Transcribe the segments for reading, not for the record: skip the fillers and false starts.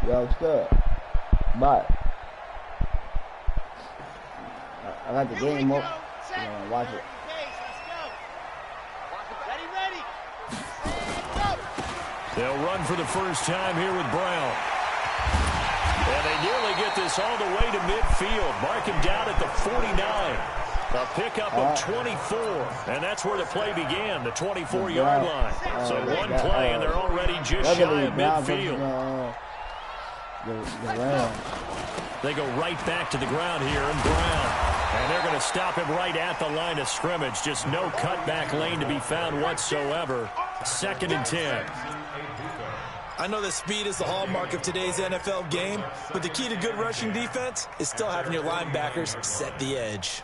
Yo, it's good. But I got the game up. Watch it. They'll run for the first time here with Brown. And they nearly get this all the way to midfield. Mark him down at the 49. A pickup of 24. And that's where the play began, the 24-yard line. So one play, and they're already just shy of midfield. They go right back to the ground here, and Brown. And they're going to stop him right at the line of scrimmage. Just no cutback lane to be found whatsoever. 2nd and 10. I know that speed is the hallmark of today's NFL game, but the key to good rushing defense is still having your linebackers set the edge.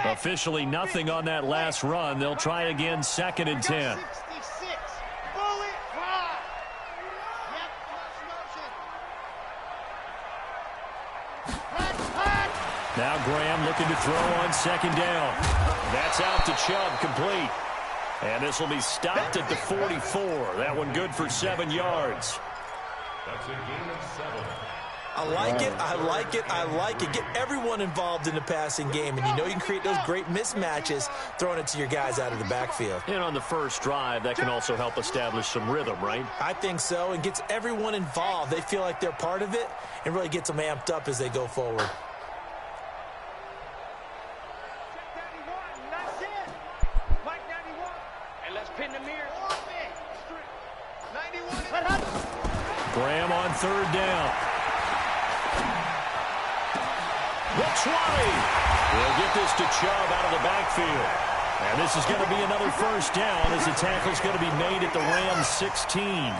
Officially nothing on that last run. They'll try again, 2nd and 10. Now Graham looking to throw on 2nd down. That's out to Chubb, complete. And this will be stopped at the 44. That one good for 7 yards. That's a gain of 7. I like it, I like it, I like it. Get everyone involved in the passing game, and you know you can create those great mismatches throwing it to your guys out of the backfield. And on the first drive, that can also help establish some rhythm, right? I think so, and gets everyone involved. They feel like they're part of it, and really gets them amped up as they go forward. Graham on 3rd down. The 20. They'll get this to Chubb out of the backfield. And this is going to be another first down as the tackle's going to be made at the Rams 16.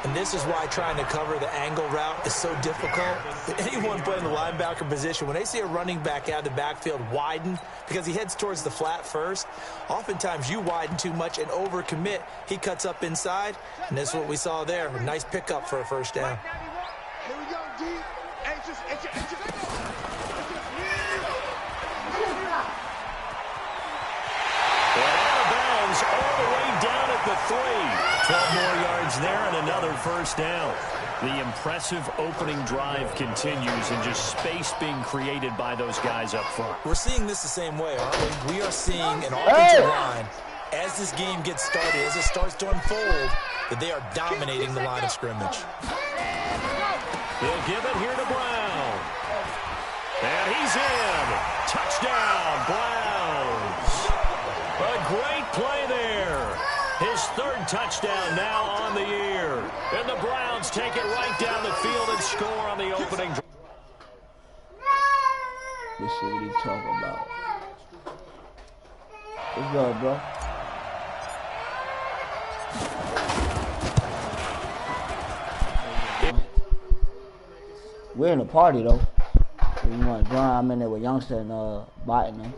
And this is why trying to cover the angle route is so difficult. Anyone playing the linebacker position, when they see a running back out of the backfield widen, because he heads towards the flat first, oftentimes you widen too much and overcommit. He cuts up inside, and this is what we saw there. A nice pickup for a first down. Here we go, D. Out of bounds all the way down at the 3. 12 more yards there and another first down. The impressive opening drive continues, and just space being created by those guys up front. We're seeing this the same way, aren't we? We are seeing an offensive line, as this game gets started, as it starts to unfold, that they are dominating the line of scrimmage. They'll give it here to Brown. And he's in. Touchdown, Browns. A great play there. His 3rd touchdown now on the year. And the Browns take it right down the field and score on the opening drive. Let's see what he's talking about. What's up, bro? We're in a party, though. If you want to join, I'm in there with Youngster and Biden, man.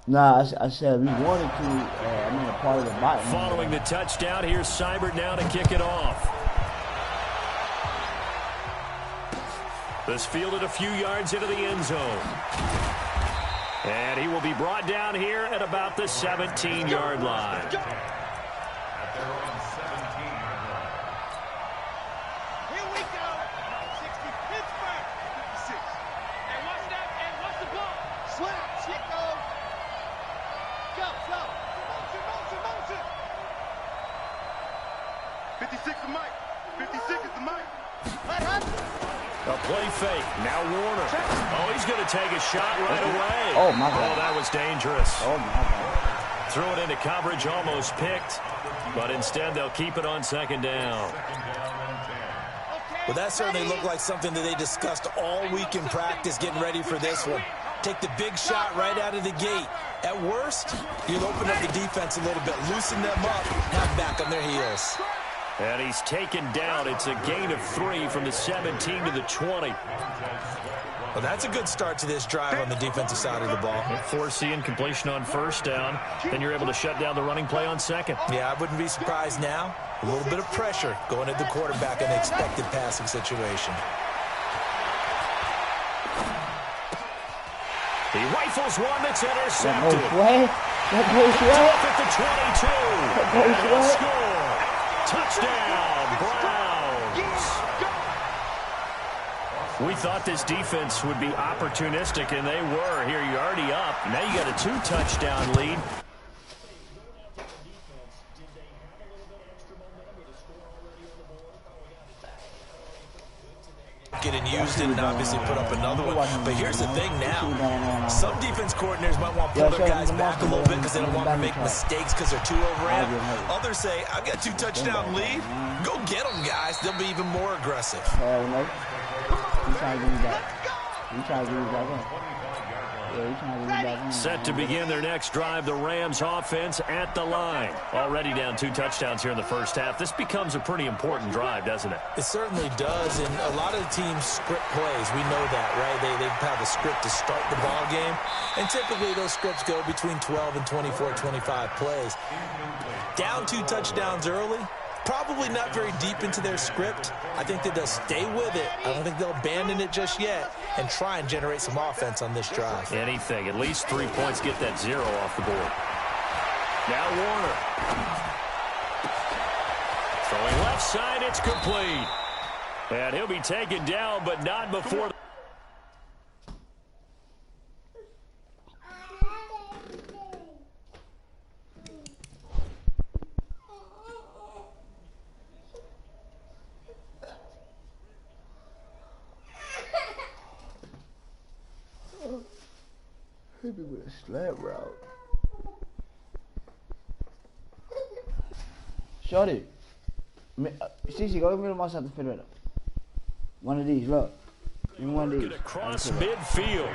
Nah, I said we wanted to. I'm in a part of the Biden. Following the touchdown, here's Seibert now to kick it off. This fielded a few yards into the end zone. And he will be brought down here at about the 17-yard line. At their own 17-yard line. Here we go. 60 Pittsburgh. 56. And what's that? And what's the ball? Slap, Chico. Go, go. Motion, motion, motion. 56 is Mike. 56 is the Mike. What happened? A play fake. Now Warner. Oh, he's going to take a shot right away. Oh, my God. Oh, that was dangerous. Oh, my God. Threw it into coverage, almost picked. But instead, they'll keep it on 2nd down. Well, that certainly looked like something that they discussed all week in practice, getting ready for this one. Take the big shot right out of the gate. At worst, you'll open up the defense a little bit, loosen them up, have back on their heels. And he's taken down. It's a gain of 3 from the 17 to the 20. Well, that's a good start to this drive on the defensive side of the ball. Foreseeing completion on 1st down. Then you're able to shut down the running play on 2nd. Yeah, I wouldn't be surprised now. A little bit of pressure going at the quarterback in an expected passing situation. He rifles one that's That intercepted. goes way. That goes way. Off at the 22. That goes And they'll way. score. Touchdown, Browns. We thought this defense would be opportunistic, and they were. Here, you're already up. Now you got a 2-touchdown lead. Getting used it and obviously put up another one. But here's the thing now. Some defense coordinators might want to pull their guys back a little bit because they don't want to make mistakes because they're too overramped. Others say, I've got 2-touchdown lead. Go get them, guys. They'll be even more aggressive. Set to begin their next drive, the Rams offense at the line. Already down 2 touchdowns here in the first half. This becomes a pretty important drive, doesn't it? It certainly does, and a lot of the teams script plays. We know that, right? They have a script to start the ball game, and typically those scripts go between 12 and 24, 25 plays. Down 2 touchdowns early, probably not very deep into their script. I think that they'll stay with it. I don't think they'll abandon it just yet and try and generate some offense on this drive. Anything. At least 3 points. Get that 0 off the board. Now Warner. Throwing left side. It's complete. And he'll be taken down, but not before. Hit me with a slap route. Shorty. Cece, go give me the mouse out the refrigerator. One of these, look. Give me one of these. Across midfield.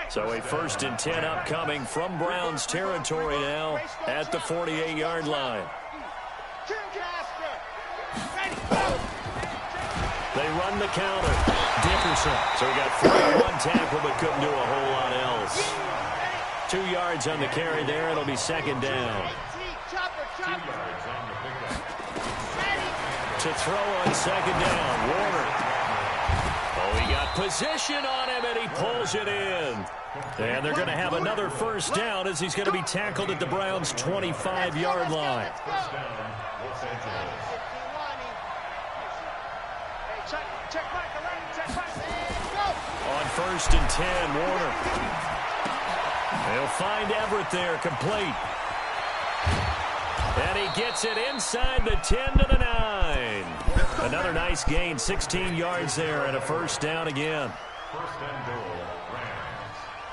So a 1st and 10 upcoming from Browns territory now at the 48-yard line. They run the counter. Dickerson. So we got 3-1 tackle, but couldn't do a whole lot else. 2 yards on the carry there. It'll be 2nd down. To throw on 2nd down, Warner. Oh, he got position on him, and he pulls it in. And they're going to have another 1st down as he's going to be tackled at the Browns' 25-yard line. On 1st and 10, Warner. He'll find Everett there, complete. And he gets it inside the 10 to the 9. Another nice gain, 16 yards there, and a 1st down again.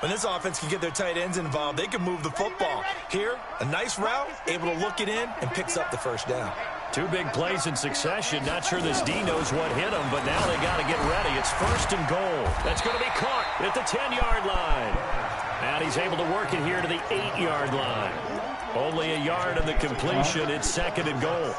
When this offense can get their tight ends involved, they can move the football. Here, a nice route, able to look it in, and picks up the 1st down. 2 big plays in succession. Not sure this D knows what hit him, but now they got to get ready. It's 1st and goal. That's going to be caught at the 10-yard line. And he's able to work it here to the 8-yard line. Only a yard on the completion. It's 2nd and goal.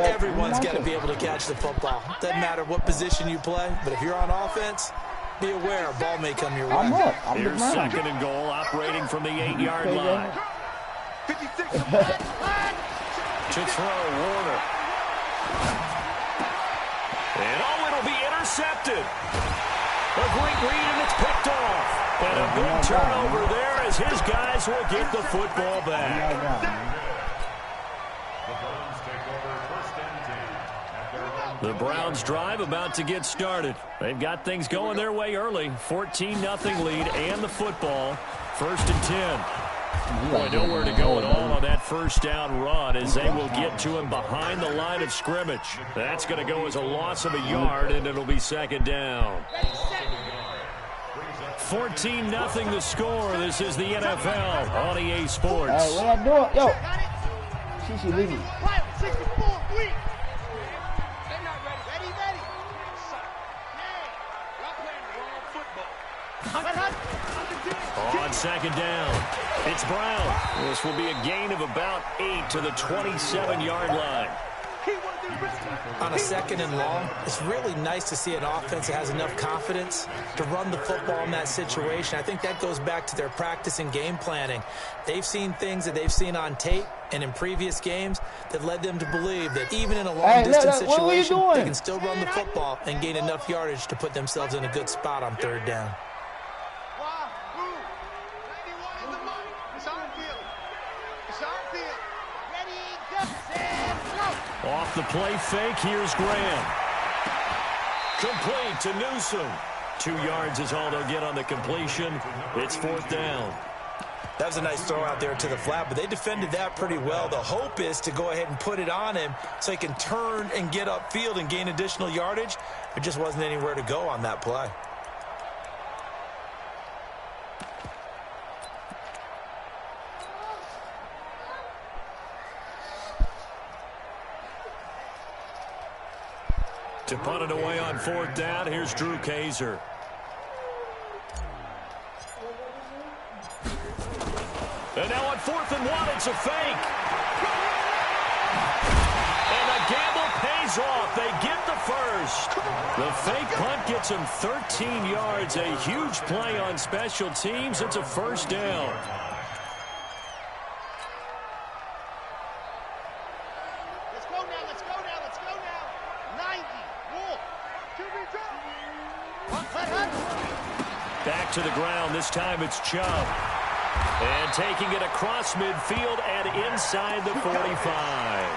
Everyone's got to be able to catch the football. Doesn't matter what position you play, but if you're on offense, be aware a ball may come your way. I'm up. Here's 2nd and goal, operating from the 8-yard line. 56. To throw, Warner. And it'll be intercepted. A great read, and it's picked off. And a big turnover there as his guys will get the football back. The Browns drive about to get started. They've got things going their way early. 14-0 lead and the football. 1st and 10. Boy, nowhere to go at all on that 1st down run as they will get to him behind the line of scrimmage. That's going to go as a loss of a yard, and it'll be 2nd down. 14-0 the score. This is the NFL on EA Sports. Hey, what I doing? Yo. She leave me. 64 weak. They're not ready. Ready. Y'all playing the wrong football. On 2nd down, it's Brown. This will be a gain of about 8 to the 27-yard line. He want to do On a 2nd and long, it's really nice to see an offense that has enough confidence to run the football in that situation. I think that goes back to their practice and game planning. They've seen things that they've seen on tape and in previous games that led them to believe that even in a long-distance situation, they can still run the football and gain enough yardage to put themselves in a good spot on 3rd down. Off the play fake, here's Graham. Complete to Newsome. 2 yards is all they'll get on the completion. It's 4th down. That was a nice throw out there to the flat, but they defended that pretty well. The hope is to go ahead and put it on him so he can turn and get upfield and gain additional yardage. There just wasn't anywhere to go on that play. To punt it away on 4th down, here's Drew Kaiser. And now on 4th and 1, it's a fake. And the gamble pays off. They get the first. The fake punt gets him 13 yards. A huge play on special teams. It's a 1st down. Back to the ground. This time it's Chubb. And taking it across midfield and inside the 45.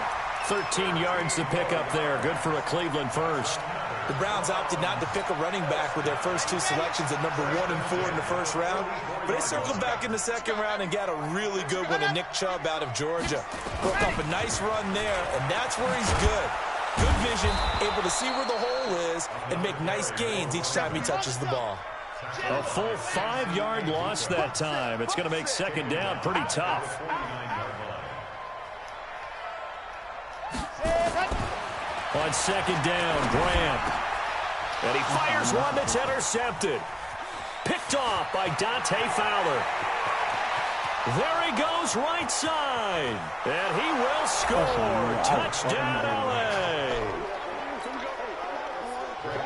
13 yards to pick up there. Good for a Cleveland first. The Browns opted not to pick a running back with their first 2 selections at number 1 and 4 in the 1st round. But they circled back in the 2nd round and got a really good one in Nick Chubb out of Georgia. Broke off a nice run there, and that's where he's good. Good vision, able to see where the hole is and make nice gains each time he touches the ball. A full 5-yard loss that time. It's going to make 2nd down pretty tough. On 2nd down, Graham. And he fires one that's intercepted. Picked off by Dante Fowler. There he goes right side. And he will score. Touchdown, LA.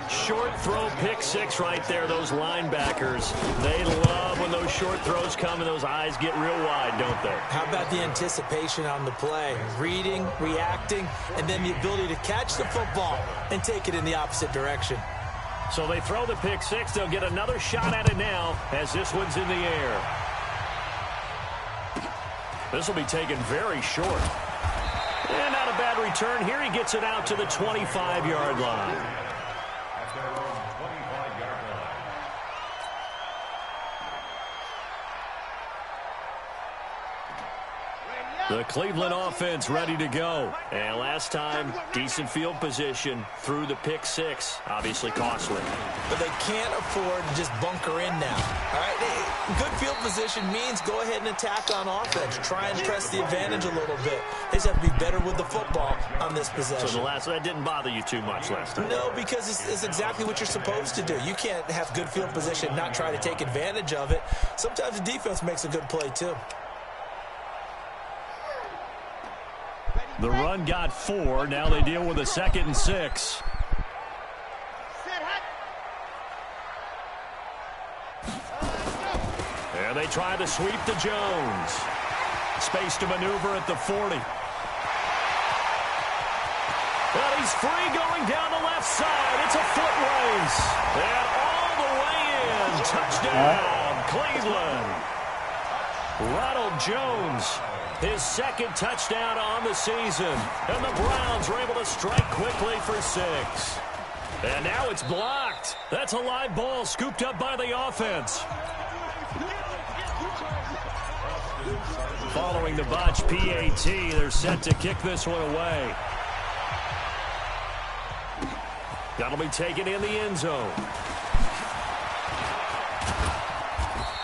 Short throw, pick 6 right there. Those linebackers, they love when those short throws come and those eyes get real wide, don't they? How about the anticipation on the play? Reading, reacting, and then the ability to catch the football and take it in the opposite direction. So they throw the pick 6. They'll get another shot at it now as this one's in the air. This will be taken very short. And not a bad return. Here he gets it out to the 25-yard line. The Cleveland offense ready to go. And last time, decent field position through the pick 6. Obviously costly. But they can't afford to just bunker in now. All right, good field position means go ahead and attack on offense. Try and press the advantage a little bit. They just have to be better with the football on this possession. So that didn't bother you too much last time? No, because it's exactly what you're supposed to do. You can't have good field position, not try to take advantage of it. Sometimes the defense makes a good play, too. The run got 4. Now they deal with a 2nd and 6. And they try to sweep to Jones. Space to maneuver at the 40. But he's free going down the left side. It's a foot race. And all the way in. Touchdown, Cleveland. Ronald Jones. His 2nd touchdown on the season. And the Browns were able to strike quickly for 6. And now it's blocked. That's a live ball scooped up by the offense. Following the botch PAT, they're set to kick this one away. That'll be taken in the end zone.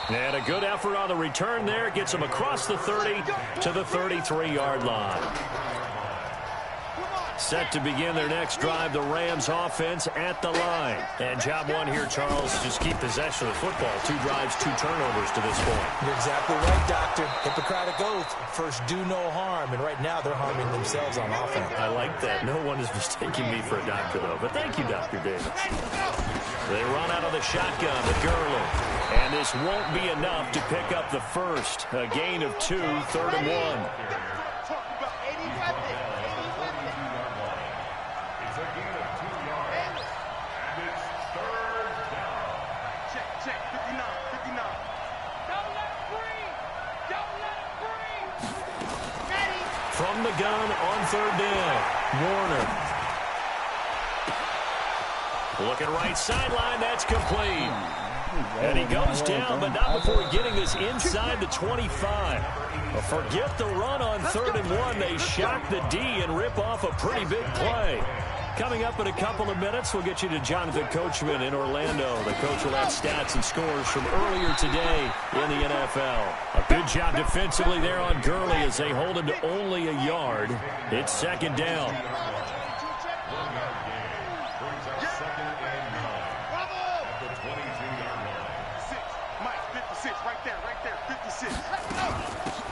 And a good effort on the return there. Gets him across the 30 to the 33-yard line. Set to begin their next drive, the Rams offense at the line. And job one here, Charles, just keep possession of the football. 2 drives, 2 turnovers to this point. You're exactly right, Doctor. Hippocratic oath, first do no harm. And right now they're harming themselves on offense. I like that. No one is mistaking me for a doctor, though. But thank you, Dr. Davis. They run out of the shotgun to Gurley. And this won't be enough to pick up the first. A gain of 2, 3rd and 1. From the gun on 3rd down, Warner. Looking right sideline, that's complete. And he goes down, but not before getting this inside the 25. Forget the run on 3rd and 1. They shock the D and rip off a pretty big play. Coming up in a couple of minutes, we'll get you to Jonathan Coachman in Orlando. The coach will have stats and scores from earlier today in the NFL. A good job defensively there on Gurley as they hold him to only a yard. It's 2nd down.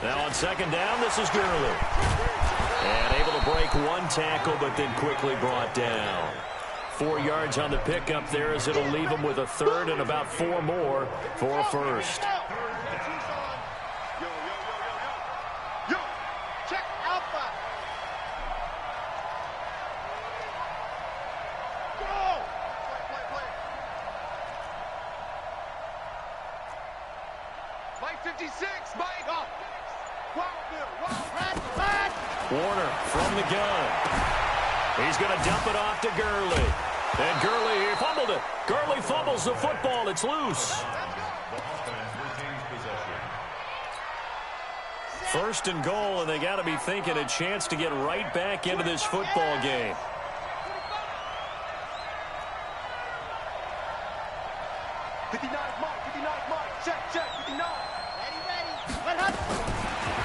Now on 2nd down, this is Gurley. And able to break 1 tackle, but then quickly brought down. 4 yards on the pickup there as it'll leave him with a 3rd and about 4 more for a first. Check Alpha. Go. Play 56, Mike. Warner from the gun. He's going to dump it off to Gurley. And Gurley, he fumbled it. Gurley fumbles the football. It's loose. 1st and goal, and they got to be thinking a chance to get right back into this football game.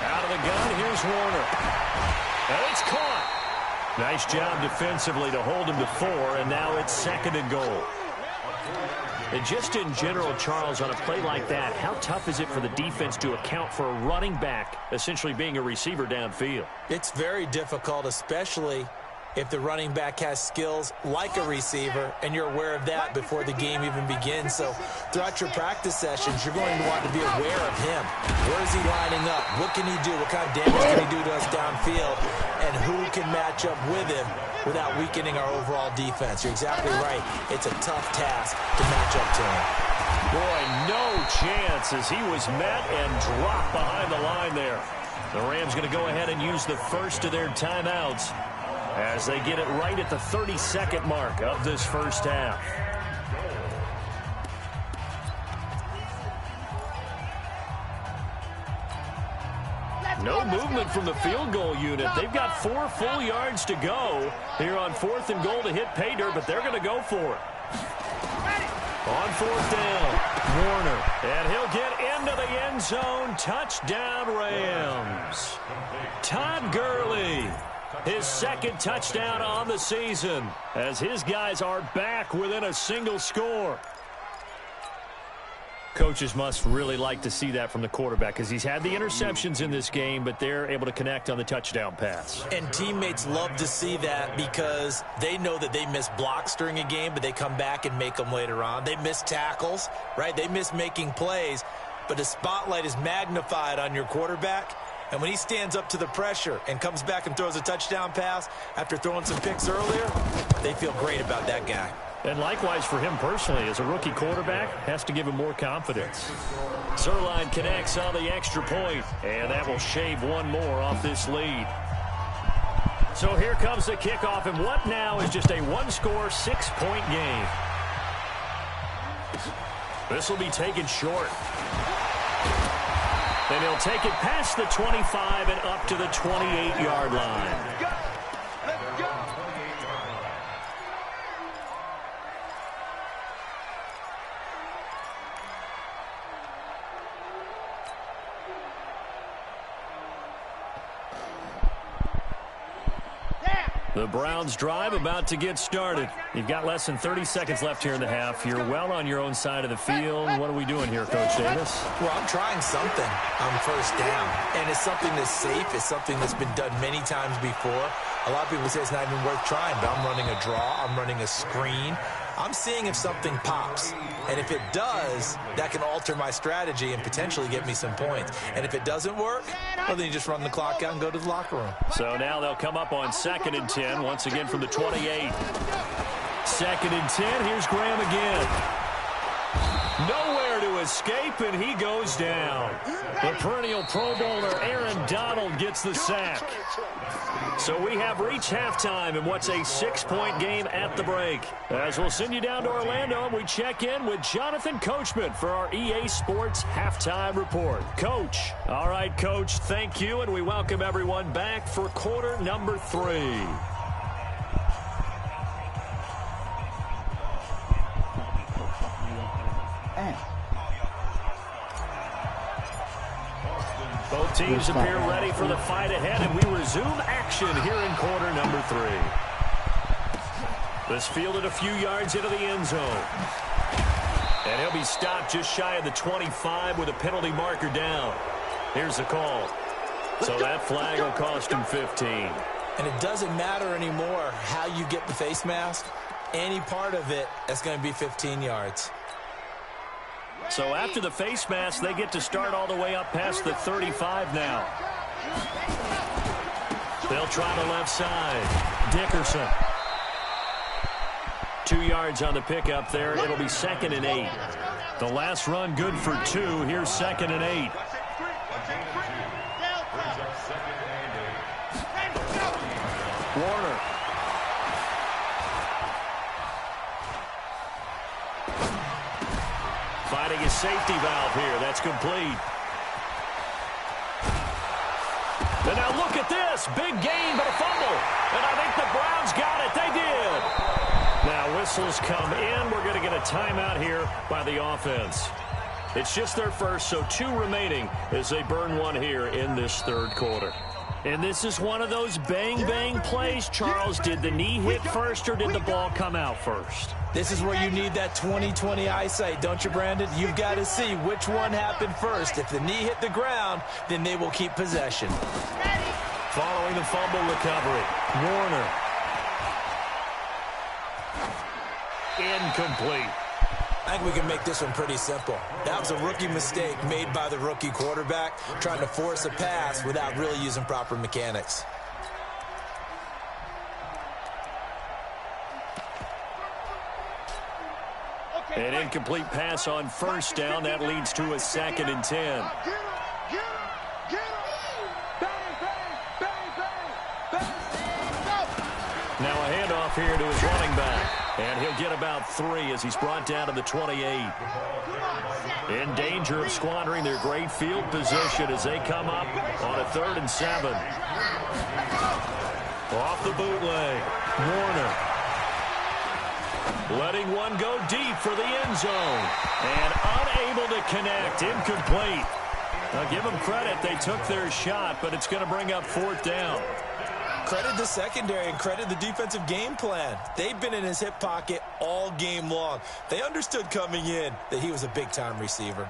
Out of the gun, here's Warner. And it's caught. Nice job defensively to hold him to 4, and now it's 2nd and goal. And just in general, Charles, on a play like that, how tough is it for the defense to account for a running back essentially being a receiver downfield? It's very difficult, especially if the running back has skills like a receiver, and you're aware of that before the game even begins. So throughout your practice sessions, you're going to want to be aware of him. Where is he lining up? What can he do? What kind of damage can he do to us downfield? And who can match up with him without weakening our overall defense? You're exactly right. It's a tough task to match up to him. Boy, no chance as he was met and dropped behind the line there. The Rams going to go ahead and use the first of their timeouts as they get it right at the 32nd mark of this first half. No movement from the field goal unit. They've got 4 full yards to go here on 4th and goal to hit pay dirt, but they're going to go for it. On 4th down, Warner, and he'll get into the end zone. Touchdown, Rams. Todd Gurley, his 2nd touchdown on the season, as his guys are back within a single score. Coaches must really like to see that from the quarterback because he's had the interceptions in this game, but they're able to connect on the touchdown pass. And teammates love to see that because they know that they miss blocks during a game, but they come back and make them later on. They miss tackles, right? They miss making plays, but the spotlight is magnified on your quarterback. And when he stands up to the pressure and comes back and throws a touchdown pass after throwing some picks earlier, they feel great about that guy. And likewise for him personally, as a rookie quarterback, has to give him more confidence. Zerline connects on the extra point, and that will shave 1 more off this lead. So here comes the kickoff, and what now is just a 1-score, 6-point game. This will be taken short. And he'll take it past the 25 and up to the 28-yard line. The Browns drive about to get started. You've got less than 30 seconds left here in the half. You're well on your own side of the field. What are we doing here, Coach Davis? Well, I'm trying something on first down, and it's something that's safe. It's something that's been done many times before. A lot of people say it's not even worth trying, but I'm running a draw. I'm running a screen. I'm seeing if something pops. And if it does, that can alter my strategy and potentially get me some points. And if it doesn't work, well, then you just run the clock out and go to the locker room. So now they'll come up on 2nd and 10, once again from the 28. 2nd and 10, here's Graham again. Nowhere to escape, and he goes down. The perennial Pro Bowler Aaron Donald gets the sack. So we have reached halftime in what's a 6-point game at the break. As we'll send you down to Orlando, and we check in with Jonathan Coachman for our EA Sports Halftime Report. Coach. All right, Coach, thank you, and we welcome everyone back for quarter number 3. Both teams appear ready for the fight ahead, and we resume action here in quarter number 3. This fielded a few yards into the end zone. And he'll be stopped just shy of the 25 with a penalty marker down. Here's the call. So that flag will cost him 15. And it doesn't matter anymore how you get the face mask. Any part of it, that's going to be 15 yards. So after the face mask, they get to start all the way up past the 35 now. They'll try the left side. Dickerson. 2 yards on the pickup there. It'll be 2nd and 8. The last run good for 2. Here's 2nd and 8. Warner. Finding his safety valve here. That's complete. And now look at this. Big gain, but a fumble. And I think the Browns got it. They did. Now whistles come in. We're going to get a timeout here by the offense. It's just their first, so 2 remaining as they burn one here in this third quarter. And this is one of those bang-bang plays, Charles. Did the knee hit first or did the ball come out first? This is where you need that 20/20 eyesight, don't you, Brandon? You've got to see which one happened first. If the knee hit the ground, then they will keep possession. Following the fumble recovery, Warner. Incomplete. I think we can make this one pretty simple. That was a rookie mistake made by the rookie quarterback, trying to force a pass without really using proper mechanics. An incomplete pass on first down. That leads to a 2nd and 10. Now a handoff here to his running back. And he'll get about 3 as he's brought down to the 28. In danger of squandering their great field position as they come up on a 3rd and 7. Off the bootleg, Warner. Letting one go deep for the end zone. And unable to connect. Incomplete. Now give them credit. They took their shot, but it's going to bring up 4th down. Credit the secondary and credit the defensive game plan. They've been in his hip pocket all game long. They understood coming in that he was a big-time receiver.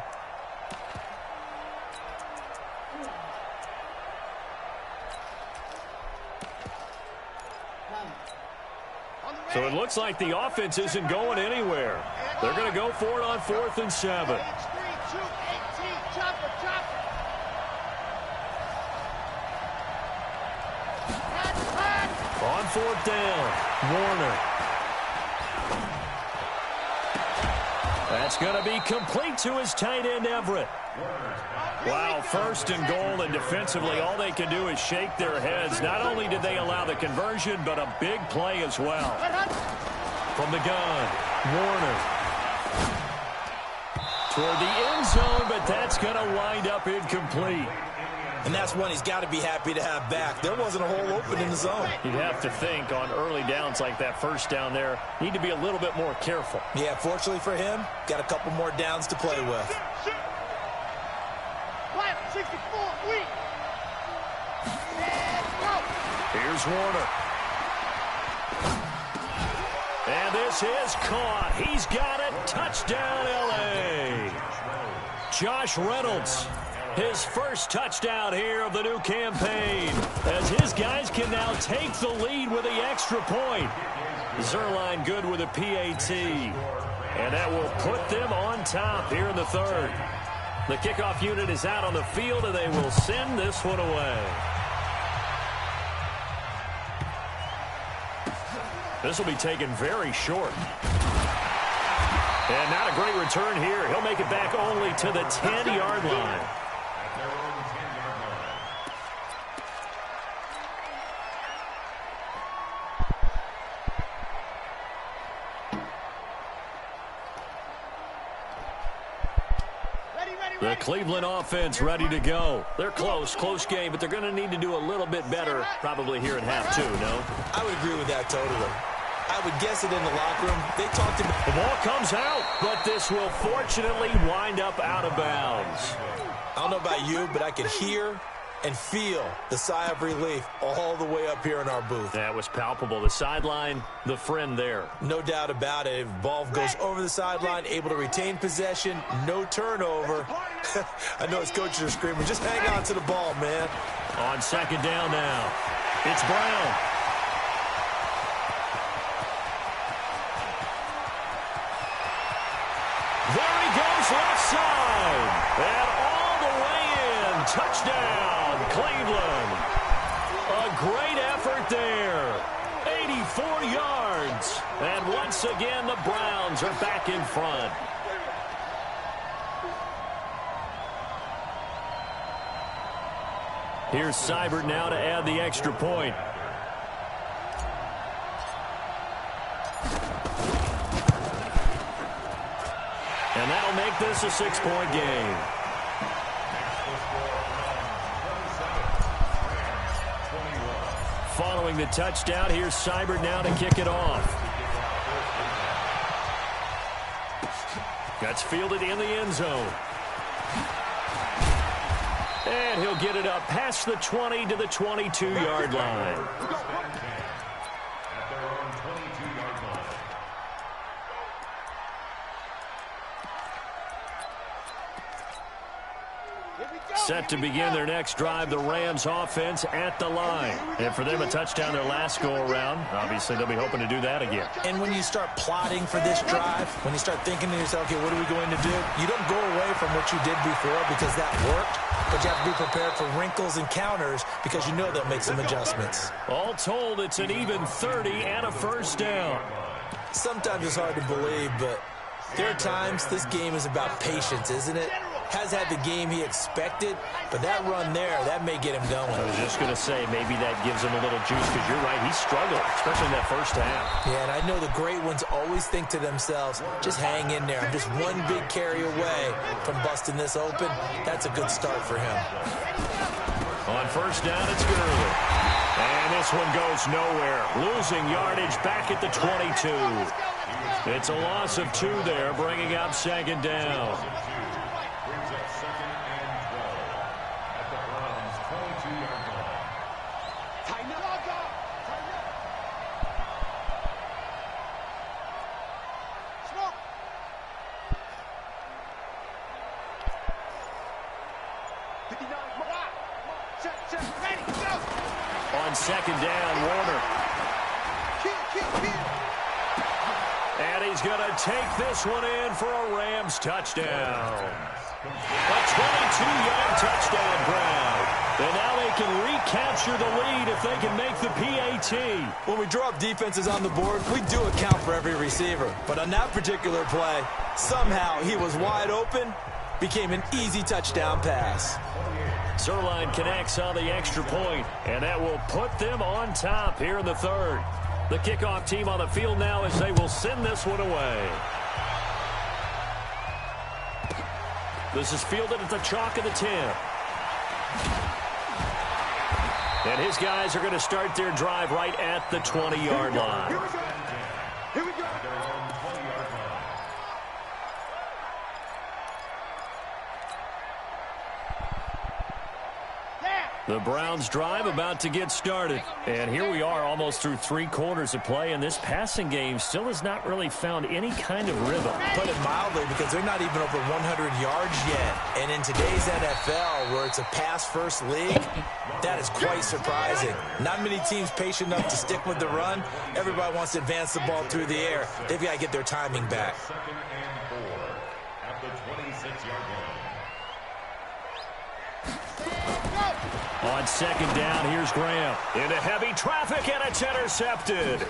So it looks like the offense isn't going anywhere. They're going to go for it on 4th and 7. On 4th down, Warner. That's going to be complete to his tight end, Everett. Wow, 1st and goal, and defensively all they can do is shake their heads. Not only did they allow the conversion, but a big play as well. From the gun, Warner. Toward the end zone, but that's going to wind up incomplete. And that's one he's got to be happy to have back. There wasn't a hole open in the zone. You'd have to think on early downs like that first down there, need to be a little bit more careful. Yeah, fortunately for him, got a couple more downs to play with. 64, Here's Warner. And this is caught. He's got it. Touchdown, L.A. Josh Reynolds, his first touchdown here of the new campaign, as his guys can now take the lead with the extra point. Zerline good with a PAT. And that will put them on top here in the third. The kickoff unit is out on the field, and they will send this one away. This will be taken very short. And not a great return here. He'll make it back only to the 10-yard line. The Cleveland offense ready to go. They're close game, but they're going to need to do a little bit better probably here in half two, no? I would agree with that totally. I would guess it in the locker room. They talked about... The ball comes out, but this will fortunately wind up out of bounds. I don't know about you, but I could hear and feel the sigh of relief all the way up here in our booth. That was palpable. The sideline, the friend there. No doubt about it. If the ball goes over the sideline, able to retain possession, no turnover. I know his coaches are screaming, just hang on to the ball, man. On second down now, it's Brown. There he goes, left side. And all the way in. Touchdown, Cleveland. A great effort there. 84 yards. And once again, the Browns are back in front. Here's Seibert now to add the extra point. And that'll make this a 6-point game. Following the touchdown, here's Seibert now to kick it off. That's fielded in the end zone. And he'll get it up past the 20 to the 22-yard line. Set to begin their next drive, the Rams offense at the line. And for them, a touchdown their last go-around. Obviously, they'll be hoping to do that again. And when you start plotting for this drive, when you start thinking to yourself, okay, what are we going to do? You don't go away from what you did before because that worked, but you have to be prepared for wrinkles and counters because you know they'll make some adjustments. All told, it's an even 30 and a first down. Sometimes it's hard to believe, but there are times this game is about patience, isn't it? Has had the game he expected, but that run there, that may get him going. I was just going to say, maybe that gives him a little juice, because you're right, he struggled, especially in that first half. Yeah, and I know the great ones always think to themselves, just hang in there. I'm just one big carry away from busting this open. That's a good start for him. On first down, it's Gurley. And this one goes nowhere. Losing yardage back at the 22. It's a loss of 2 there, bringing up second down. On second down, Warner. And he's going to take this one in for a Rams touchdown. A 22-yard touchdown grab. And now they can recapture the lead if they can make the PAT. When we draw up defenses on the board, we do account for every receiver. But on that particular play, somehow he was wide open, became an easy touchdown pass. Zerline connects on the extra point, and that will put them on top here in the third. The kickoff team on the field now as they will send this one away. This is fielded at the chalk of the 10. And his guys are going to start their drive right at the 20-yard line. Here we go. The Browns drive about to get started. And here we are almost through 3 quarters of play, and this passing game still has not really found any kind of rhythm. Put it mildly, because they're not even over 100 yards yet. And in today's NFL, where it's a pass-first league, that is quite surprising. Not many teams patient enough to stick with the run. Everybody wants to advance the ball through the air. They've got to get their timing back. 2nd and 4 at the 26-yard line. On 2nd down, here's Graham. Into heavy traffic, and it's intercepted.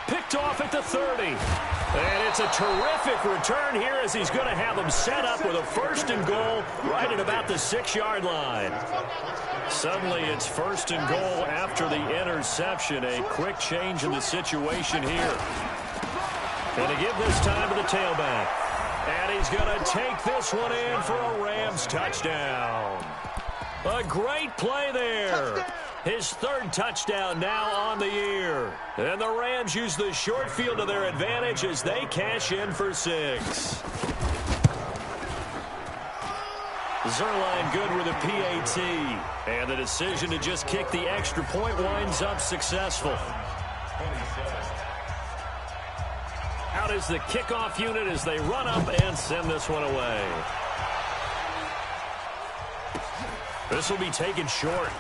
Picked off at the 30. And it's a terrific return here, as he's going to have them set up with a 1st and goal right at about the 6-yard line. Suddenly, it's 1st and goal after the interception. A quick change in the situation here. And to give this time to the tailback. And he's going to take this one in for a Rams touchdown. A great play there. His 3rd touchdown now on the year. And the Rams use the short field to their advantage as they cash in for 6. Zerline good with a PAT. And the decision to just kick the extra point winds up successful. Out is the kickoff unit as they run up and send this one away. This will be taken short.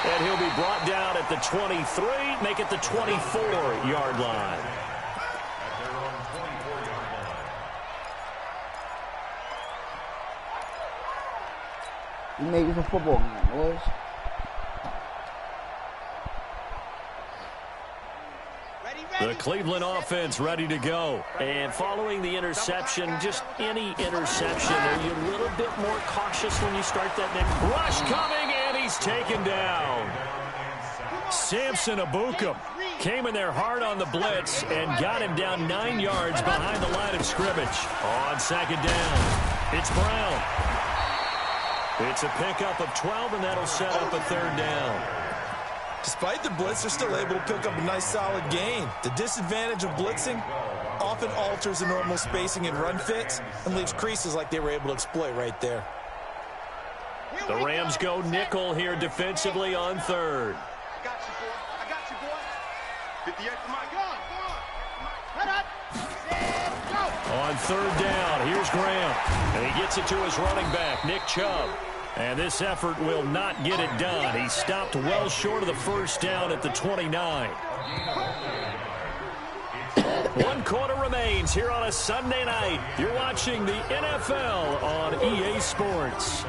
And he'll be brought down at the 23, make it the 24-yard line. At their own 24-yard line. You make this a football game, boys. The Cleveland offense ready to go. And following the interception, just any interception, are you a little bit more cautious when you start that next rush coming, and he's taken down. Samson Abukum came in there hard on the blitz and got him down 9 yards behind the line of scrimmage. On 2nd down, it's Brown. It's a pickup of 12, and that'll set up a 3rd down. Despite the blitz, they're still able to pick up a nice, solid gain. The disadvantage of blitzing often alters the normal spacing and run fits and leaves creases like they were able to exploit right there. The Rams go nickel here defensively on 3rd. I got you, boy. I got you, boy. 58 for my gun. Head up. Go. On 3rd down, here's Graham. And he gets it to his running back, Nick Chubb. And this effort will not get it done. He stopped well short of the 1st down at the 29. 1 quarter remains here on a Sunday night. You're watching the NFL on EA Sports.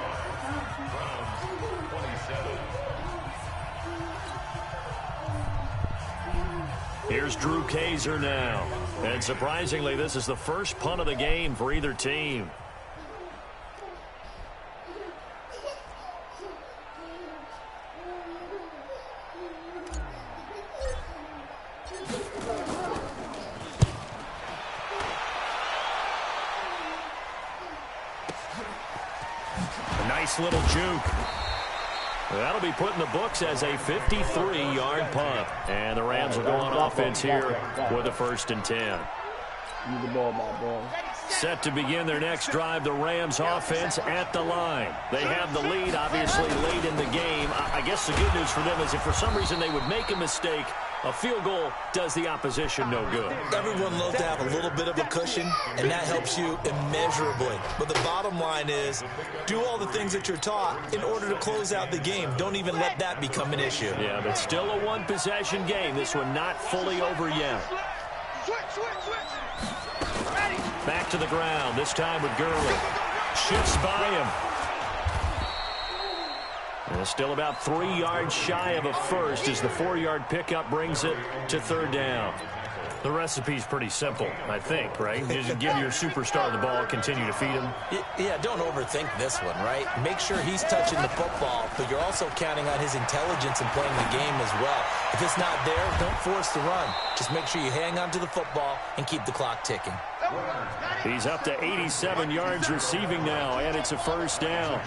Here's Drew Kaiser now. And surprisingly, this is the first punt of the game for either team. Little juke. That'll be put in the books as a 53-yard punt. And the Rams will go on offense here with a 1st and 10. Need the ball back, boys. Set to begin their next drive, the Rams offense at the line. They have the lead, obviously, late in the game. I guess the good news for them is if for some reason they would make a mistake, a field goal does the opposition no good. Everyone loves to have a little bit of a cushion, and that helps you immeasurably. But the bottom line is, do all the things that you're taught in order to close out the game. Don't even let that become an issue. Yeah, but still a 1-possession game. This one not fully over yet. Back to the ground, this time with Gurley. Shifts by him. And still about 3 yards shy of a 1st as the 4-yard pickup brings it to 3rd down. The recipe's pretty simple, I think, right? Just give your superstar the ball, continue to feed him. Yeah, don't overthink this one, right? Make sure he's touching the football, but you're also counting on his intelligence in playing the game as well. If it's not there, don't force the run. Just make sure you hang on to the football and keep the clock ticking. He's up to 87 yards receiving now, and it's a 1st down.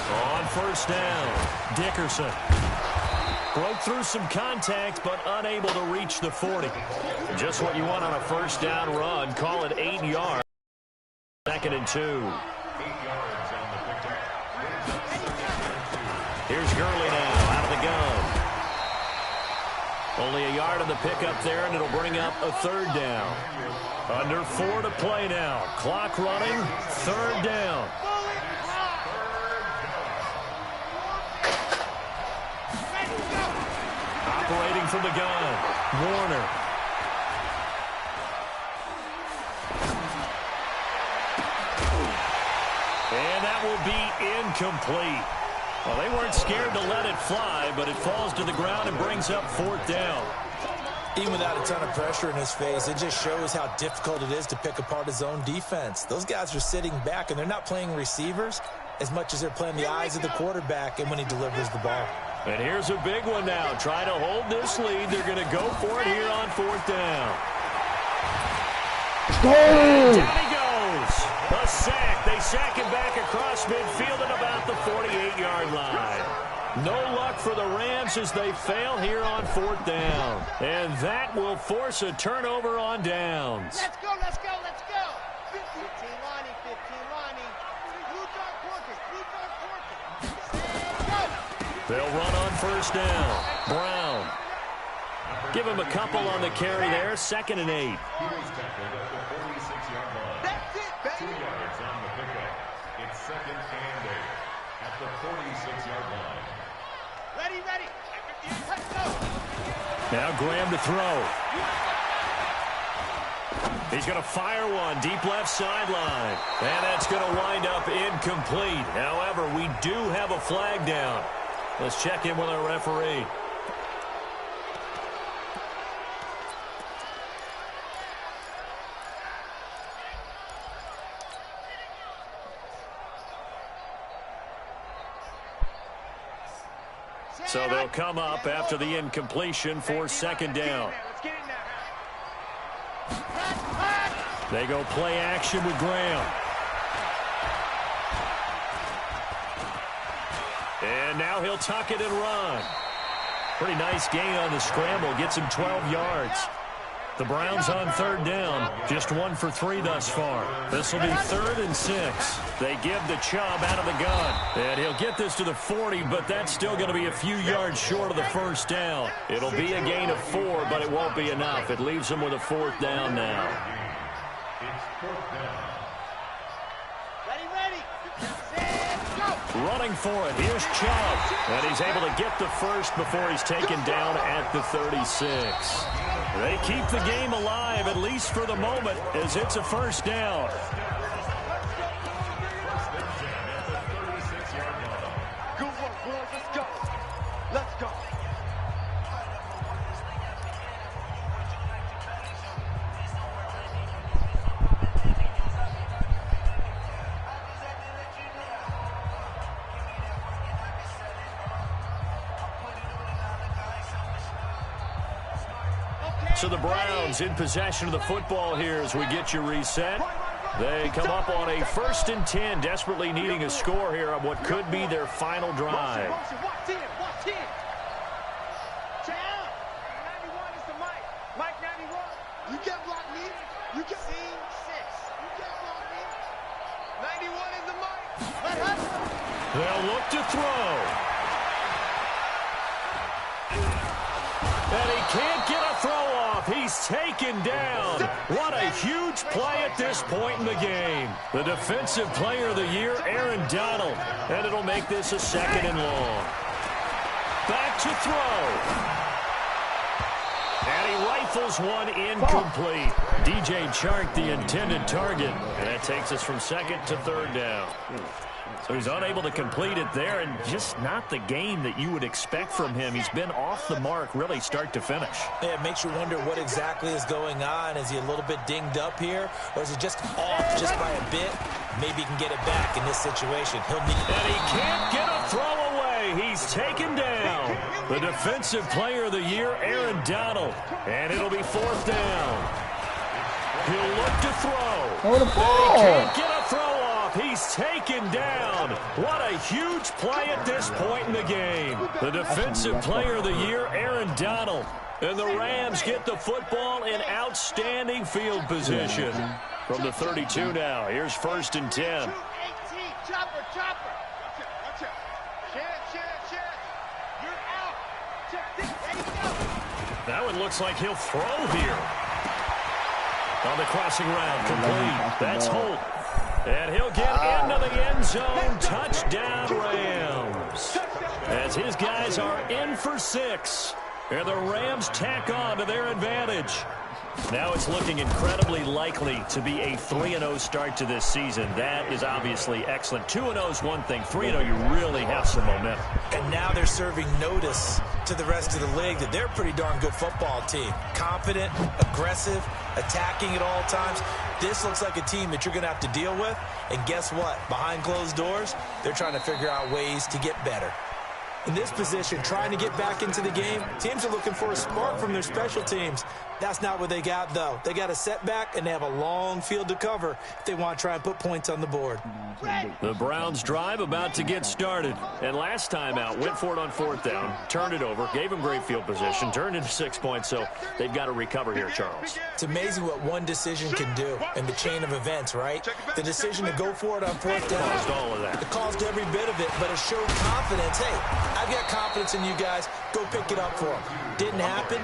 On 1st down, Dickerson. Broke through some contact, but unable to reach the 40. Just what you want on a 1st down run. Call it 8 yards. 2nd and 2. 8 yards on the pickup. Gurley now out of the gun. Only a yard on the pickup there, and it'll bring up a third down. Under 4 to play now. Clock running. Third down. Operating from the gun. Warner. And that will be incomplete. Well, they weren't scared to let it fly, but it falls to the ground and brings up fourth down. Even without a ton of pressure in his face, it just shows how difficult it is to pick apart his own defense. Those guys are sitting back, and they're not playing receivers as much as they're playing the eyes of the quarterback and when he delivers the ball. And here's a big one now. Trying to hold this lead. They're going to go for it here on fourth down. Down he goes. A sack. They sack him back across midfield at about the 48-yard line. No luck for the Rams as they fail here on fourth down. And that will force a turnover on downs. Let's go, let's go, let's go. 15 Lonnie, 15 Lonnie. Blue dog porkers, blue dog porkers. They'll run on first down. Brown. Give him a couple on the carry there. 2nd and 8. He was tackled at the 46-yard line. That's it, baby. 2 yards on the pickup. It's 2nd and 8 at the 46-yard line. Ready, ready. Let's go. Now Graham to throw. He's going to fire one deep left sideline. And that's going to wind up incomplete. However, we do have a flag down. Let's check in with our referee. So they'll come up after the incompletion for 2nd down. They go play action with Graham. And now he'll tuck it and run. Pretty nice gain on the scramble. Gets him 12 yards. The Browns on 3rd down. Just 1 for 3 thus far. This will be 3rd and 6. They give the Chubb out of the gun. And he'll get this to the 40, but that's still going to be a few yards short of the first down. It'll be a gain of 4, but it won't be enough. It leaves them with a 4th down now. It's 4th down. Ready, ready. Set, go. Running for it. Here's Chubb. And he's able to get the first before he's taken down at the 36. They keep the game alive, at least for the moment, as it's a first down. Good work, boys. Let's go. Let's go. So the Browns in possession of the football here as we get you reset. They come up on a 1st and 10, desperately needing a score here on what could be their final drive. Watch in, watch in. Down. 91 is the mic. Mike 91. You get block me. You get scene 6. You get block me. 91 is the mic. Let us. They'll look to throw. And he can't get a throw off. He's taken down. What a huge play at this point in the game. The defensive player of the year, Aaron Donald. And it'll make this a 2nd and long. Back to throw. And he rifles one incomplete. DJ Chark, the intended target. And that takes us from 2nd to 3rd down. So he's unable to complete it there, and just not the game that you would expect from him. He's been off the mark really start to finish. Yeah, it makes you wonder what exactly is going on. Is he a little bit dinged up here, or is he just off just by a bit? Maybe he can get it back in this situation. He'll need it. And he can't get a throw away. He's taken down. The defensive player of the year, Aaron Donald. And it'll be 4th down. He'll look to throw. Oh, the And ball. he can't get a throw off. He's taken down. What a huge play at this point in the game. The defensive player of the year, Aaron Donald. And the Rams get the football in outstanding field position. From the 32 now, here's 1st and 10. 18. Chopper, chopper. Watch it. Share it, share it, share it. Now it looks like he'll throw here. On the crossing route, complete. That's Holt. And he'll get into the end zone. Touchdown, Rams. As his guys are in for 6. And the Rams tack on to their advantage. Now it's looking incredibly likely to be a 3-0 start to this season. That is obviously excellent. 2-0 is one thing. 3-0, you really have some momentum. And now they're serving notice to the rest of the league that they're a pretty darn good football team. Confident, aggressive, attacking at all times. This looks like a team that you're going to have to deal with. And guess what? Behind closed doors, they're trying to figure out ways to get better. In this position, trying to get back into the game, teams are looking for a spark from their special teams. That's not what they got, though. They got a setback, and they have a long field to cover if they want to try and put points on the board. The Browns drive about to get started. And last time out, went for it on 4th down, turned it over, gave them great field position, turned into 6 points, so they've got to recover here, Charles. It's amazing what one decision can do in the chain of events, right? The decision to go for it on 4th down. Caused all of that. It caused every bit of it, but it showed confidence. Hey, I've got confidence in you guys. Go pick it up for them. Didn't happen.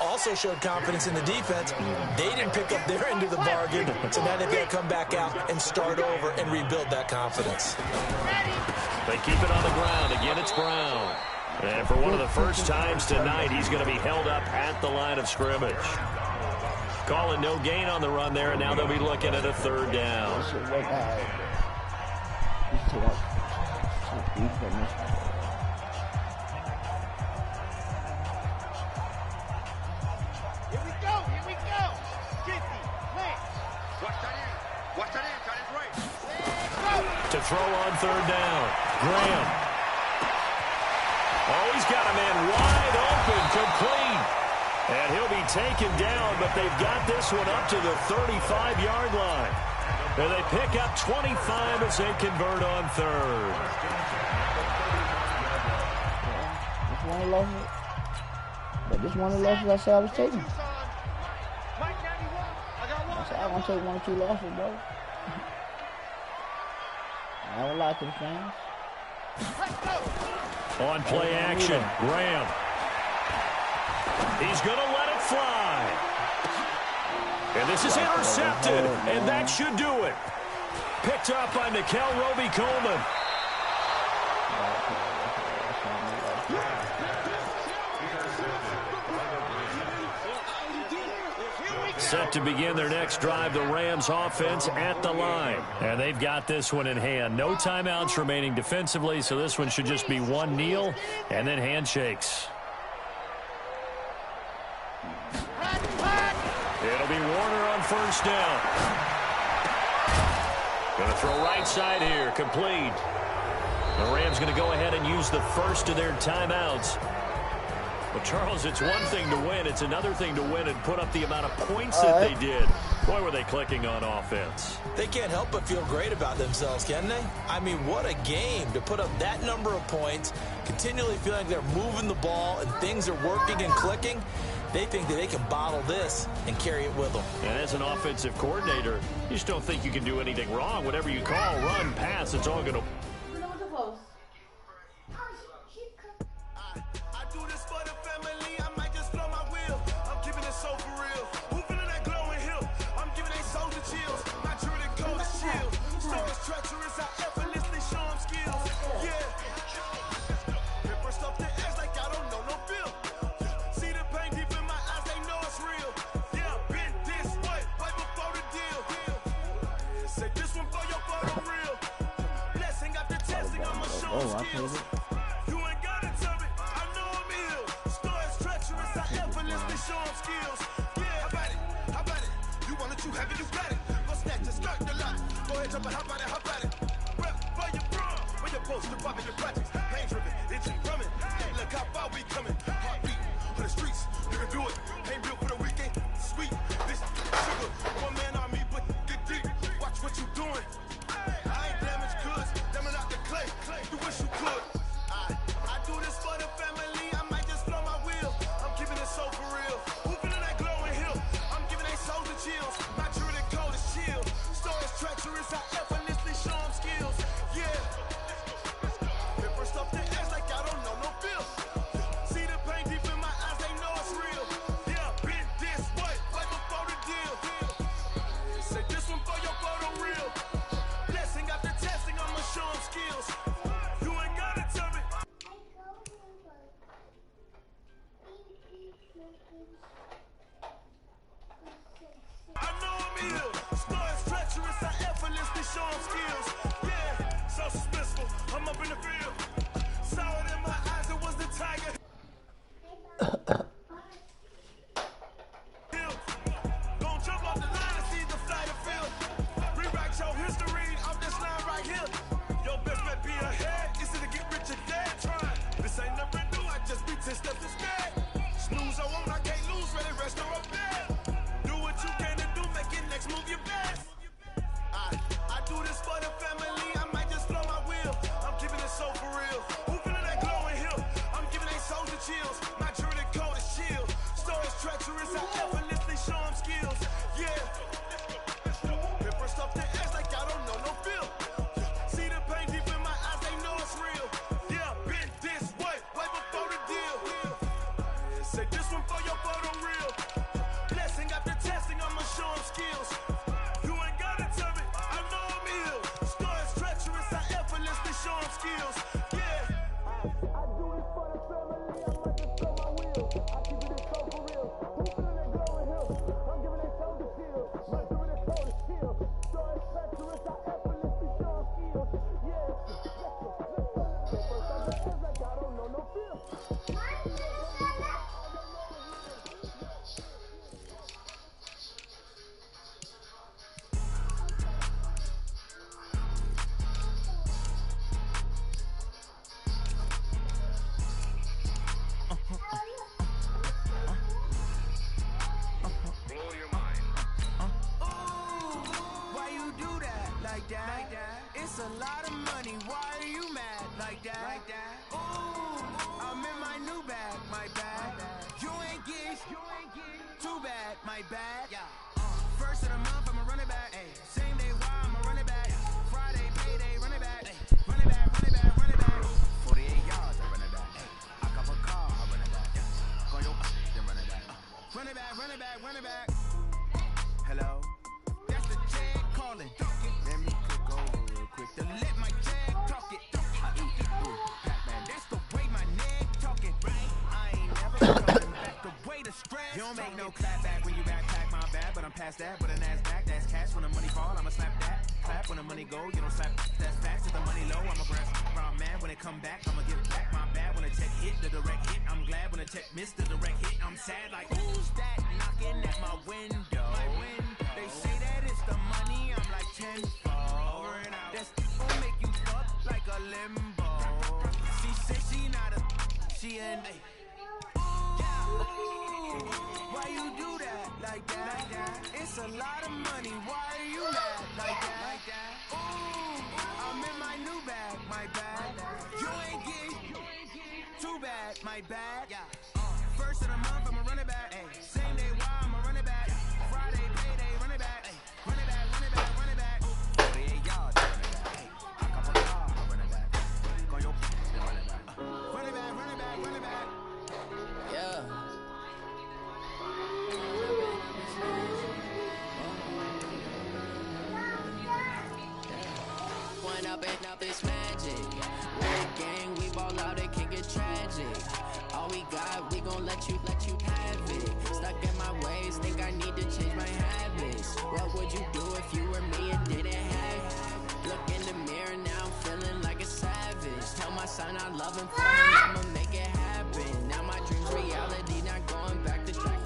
Also showed confidence in the defense. They didn't pick up their end of the bargain, so now they've got to come back out and start over and rebuild that confidence. They keep it on the ground. Again, it's Brown. And for one of the first times tonight, he's going to be held up at the line of scrimmage. Calling no gain on the run there, and now they'll be looking at a 3rd down. To throw on 3rd down. Graham. Oh, he's got a man wide open, complete. And he'll be taken down, but they've got this one up to the 35-yard line. And they pick up 25 as they convert on 3rd. This one of the losses I said I was taking. I said I want to take 1 or 2 losses, bro. I won't lie to the fans. On play action, Graham. He's going to let it fly. And this is intercepted, and that should do it. Picked up by Nickel Roby-Coleman. Set to begin their next drive, the Rams offense at the line. And they've got this one in hand. No timeouts remaining defensively, so this one should just be one kneel and then handshakes. It'll be Warner on 1st down. Going to throw right side here, complete. The Rams going to go ahead and use the first of their timeouts. Well, Charles, it's one thing to win. It's another thing to win and put up the amount of points that they did. Boy, were they clicking on offense. They can't help but feel great about themselves, can they? I mean, what a game to put up that number of points, continually feeling like they're moving the ball and things are working and clicking. They think that they can bottle this and carry it with them. And as an offensive coordinator, you just don't think you can do anything wrong. Whatever you call, run, pass, it's all going to... You ain't gotta tell me, I know I'm ill. Stories treacherous, I effortlessly show them skills. Yeah, how about it? You want it, you have it, you got it. Go snatch it, start the lot. Go ahead, jump it, how about it? Rep where you from, where you supposed to pop in your projects. Pain driven, they keep coming. Look how far we coming. Heartbeat for the streets, you can do it. Ain't built for the weekend, sweet. This sugar, one man on me, but get deep. Watch what you doing. I ain't damaged goods, damage out the clay. You wish you could. I do this for the family. I might just blow my wheel. I'm keeping it so for real. Hooping in that glowing hill. I'm giving they souls the chills. Not true, the cold is chill. Stories treacherous. I effortlessly show them skills. Yeah. First off the edge like I don't know no bill. See the pain. show them skills. Yeah, so suspenseful. I'm up in the field. Saw it in my eyes, it was the tiger. Gon' jump off the line and see the flight of field. Rewrite your history off this line right here. Your best bet be ahead. It's to get rich or dead trying. This ain't nothing new, I just be 10 steps instead. Snooze I won't, I can't lose, ready, rest or up there. Do what you can to do, make your next move your best. I do this for the family, I might just blow my wheel. I'm keeping it so for real. Who feeling that glowing hill? I'm giving they souls the chills. My journey code is chill. Stories treacherous, I effortlessly show them skills. Yeah. Paper stuff the edge like I don't know no feel. See the pain deep in my eyes, they know it's real. Yeah, been this way before the deal. Say this one for your photo real. Blessing after testing, I'ma show them skills. You ain't gotta tell me, I know I'm ill. Stories treacherous, I effortlessly show them skills. Yeah. I do this for the family, I might just blow my wheel. I keep it so for real. Who feeling that glowing hill? I'm giving they souls the shield. My journey code is chill. Stories treacherous, I effortlessly show them skills. Yeah. First I'm the edge like I don't know no feel. Why you do that like that? It's a lot of money. Why are you mad like that? Ooh, I'm in my new bag, my bag. You ain't get too bad, my bad. First of the month, I'ma run it back. Same day, why I'ma run it back. Friday, payday, run it back. Run it back, run it back, run it back. 48 yards, I run it back. I cop a car, I run it back. Go yo, then run it back. Run it back, run it back, run it back. Hello? That's the check calling. Let me click over real quick to let my check talk it. I eat it through. Pac-Man, that's the way my neck talking. I ain't never coming back the way the stress. You don't make no clap back when you backpack my bad, but I'm past that. But a NASDAQ, that's cash. When the money fall, I'ma slap that. Clap when the money go, you don't slap. That's facts. If the money low, I'ma grab. Round man, when it come back, I'ma give it back. My bad when the check hit, the direct hit. I'm glad when the check missed the direct hit. I'm sad like who's that knocking at my window? They say that it's the money, I'm like tenfold. That's gon' make you up like a limbo. She said she not a, she an why you do that like that? It's a lot of money, why are you mad like that? Ooh, I'm in my new bag, my bag. You ain't get too bad, my bad. First of the month, I'ma run it back. Same day, why I'ma run it back. Friday, payday, run it back. Run it back, run it back, run it back. 48 yards, run it back. I cop a car, I run it back. Go yo, then run it back. Run it back, run it back, run it back. Yeah. Point up and up this magic. We're a gang, we ball out, it can get tragic. All we got, we gon' let you have it. Stuck in my ways, think I need to change my habits. What would you do if you were me and didn't have it? Look in the mirror now, I'm feeling like a savage. Tell my son I love him for him, I'ma make it happen. Now my dream's reality, not going back to track.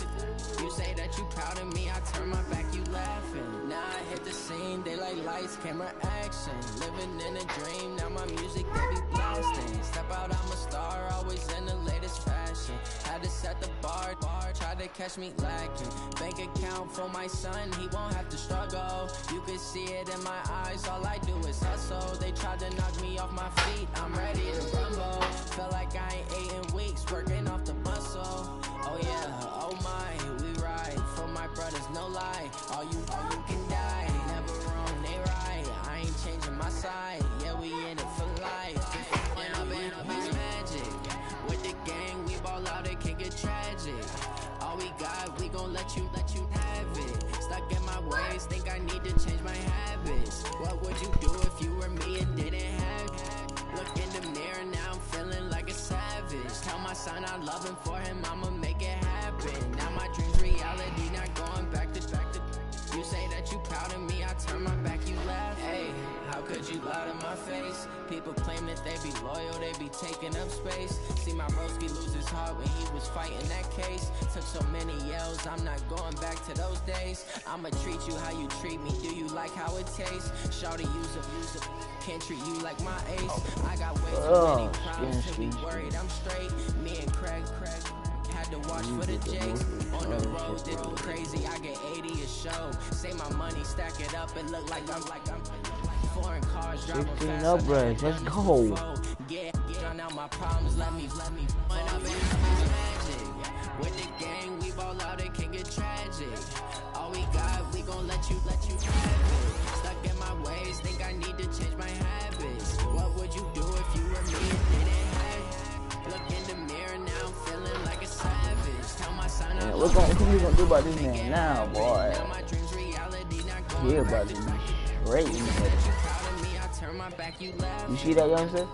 You say that you proud of me, I turn my back, you laughing. Now I hit the scene, daylight lights, camera action. Living in a dream, now my music, they be blasting. Step out, I'm a star, always in the latest fashion. Had to set the bar, tried to catch me lacking. Bank account for my son, he won't have to struggle. You can see it in my eyes, all I do is hustle. They tried to knock me off my feet, I'm ready to rumble. Felt like I ain't ate in weeks, working off the muscle. Oh yeah, oh my, we ride for my brothers, no lie. All you can die, never wrong, they right. I ain't changing my side, yeah, we in it for life. And I've been magic. With the gang, we ball out, it can get tragic. All we got, we gon' let you have it. Stuck in my ways, think I need to change my habits. What would you do if you were me and didn't have it? Look in the mirror, now I'm feeling like a savage. Tell my son I love him, for him I'ma make it happen. Now my dream's reality, not going back to. You say that you proud of me, I turn my back, you laugh. Hey. Heard you loud in my face. People claim that they be loyal, they be taking up space. See my broski lose his heart when he was fighting that case. Took so many yells, I'm not going back to those days. I'ma treat you how you treat me, do you like how it tastes? Shawty use a, can't treat you like my ace. I got way too many problems to be worried I'm straight. Me and Craig had to watch for the Jakes. On the road, did it crazy, I get 80 a show. Say my money, stack it up, it look like I'm foreign cars driving fast. Upgrades, let's go. Yeah, drown out my problems, let me run up and magic. With the gang, we ball out, it can get tragic. All we got, we gon' let you have it. Stuck in my ways, think I need to change my habits. What would you do if you were me and didn't have it? Look in the mirror now, feeling like a savage. Tell my son Yeah, what we gonna do about this man now, boy? now my dreams reality, not going Yeah, about this great. You see that, youngster?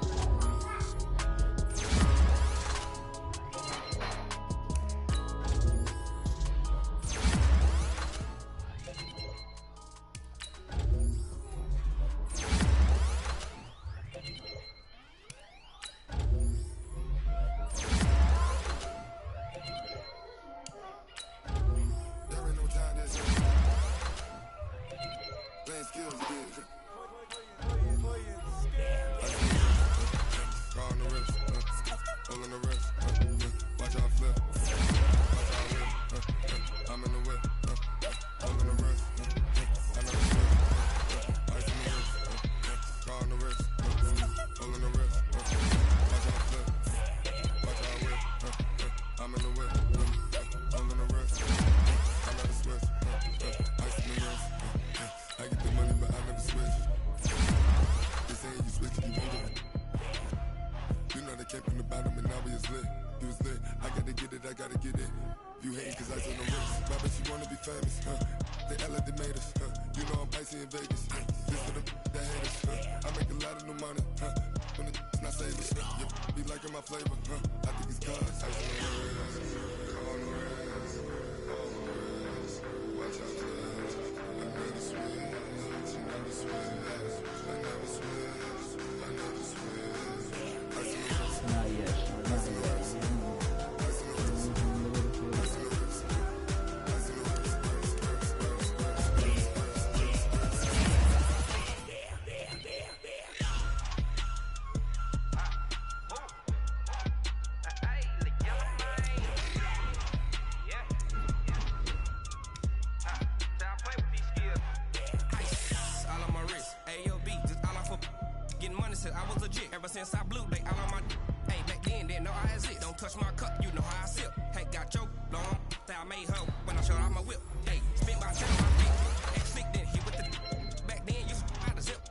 Since I blew, they all on my. Hey, back then, didn't know I had it. Don't touch my cup, you know how I sip. Hey, got your long. Say I made her when I showed off my whip. Hey, spent my time, my feet. Ex-slick, then hit with the. Back then, you out the zip.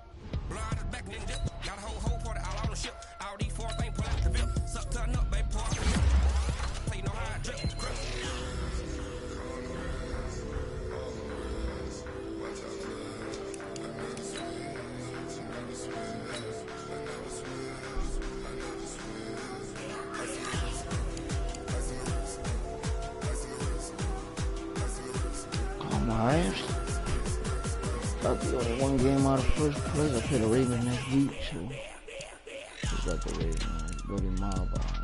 Blood is back, then dip. Got a whole party all on the ship. All these four things pull out the bill. Suck, turn up, baby, pour out the milk. So you know how I drip. Alright. Got the only one game out of first place. I play the Ravens next week, so we got the Ravens. Go to my